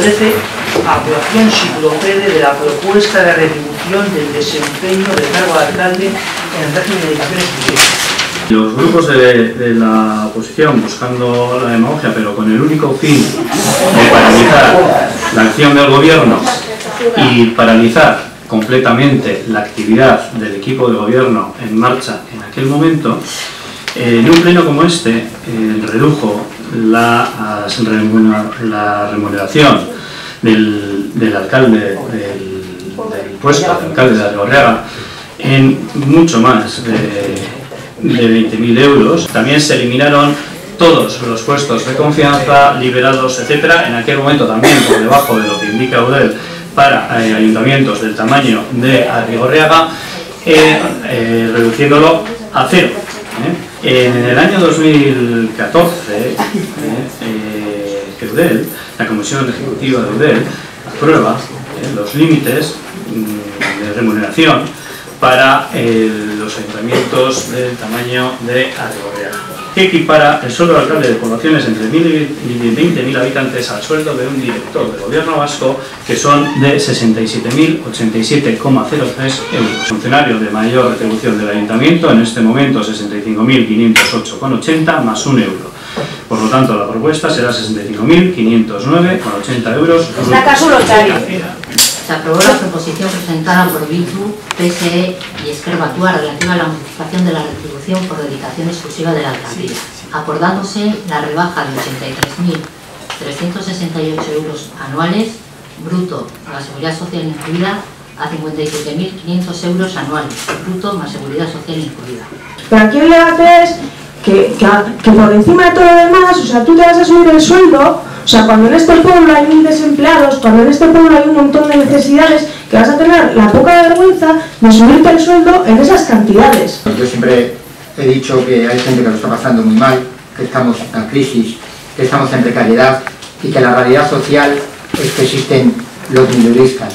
13. Aprobación si procede de la propuesta de retribución del desempeño del cargo de alcalde en el régimen de dedicaciones públicas. Los grupos de la oposición, buscando la demagogia, pero con el único fin de paralizar la acción del gobierno y paralizar completamente la actividad del equipo de gobierno en marcha en aquel momento, en un pleno como este redujo la remuneración del alcalde, del puesto de alcalde de Arrigorriaga, en mucho más de 20.000 euros. También se eliminaron todos los puestos de confianza, liberados, etcétera, en aquel momento también por debajo de lo que indica Eudel para ayuntamientos del tamaño de Arrigorriaga, reduciéndolo a cero. En el año 2014, Eudel, la Comisión Ejecutiva de Eudel, aprueba los límites de remuneración para los ayuntamientos del tamaño de Arrigorriaga, que equipara el sueldo del alcalde de poblaciones entre 1.000 y 20.000 habitantes al sueldo de un director del gobierno vasco, que son de 67.087,03 euros. Funcionario de mayor retribución del ayuntamiento, en este momento 65.508,80 más 1 euro. Por lo tanto, la propuesta será 65.509,80 euros. Se aprobó la proposición presentada por Bildu, PSE y Esquerra Batua relativa a la modificación de la retribución por dedicación exclusiva de la alcaldía, acordándose la rebaja de 83.368 euros anuales, bruto, la seguridad social incluida, a 57.500 euros anuales, bruto más seguridad social incluida. Pero aquí el debate es que por encima de todo lo demás, o sea, tú te vas a subir el sueldo. O sea, cuando en este pueblo hay 1000 desempleados, cuando en este pueblo hay un montón de necesidades, que vas a tener la poca vergüenza de subirte el sueldo en esas cantidades. Yo siempre he dicho que hay gente que lo está pasando muy mal, que estamos en crisis, que estamos en precariedad y que la realidad social es que existen los minoristas.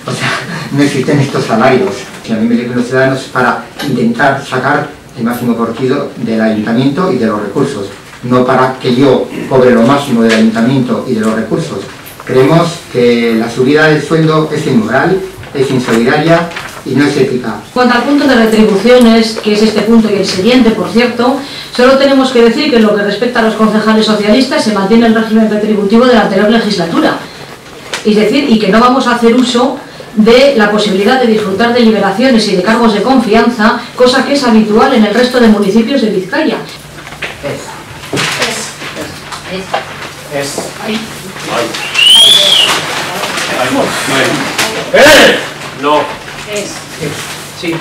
O sea, no existen estos salarios. Y a mí me eligen los ciudadanos para intentar sacar el máximo partido del ayuntamiento y de los recursos, no para que yo cobre lo máximo del ayuntamiento y de los recursos. Creemos que la subida del sueldo es inmoral, es insolidaria y no es ética. En cuanto al punto de retribuciones, que es este punto y el siguiente, por cierto, solo tenemos que decir que en lo que respecta a los concejales socialistas se mantiene el régimen retributivo de la anterior legislatura. Es decir, y que no vamos a hacer uso de la posibilidad de disfrutar de liberaciones y de cargos de confianza, cosa que es habitual en el resto de municipios de Vizcaya. No. Sí.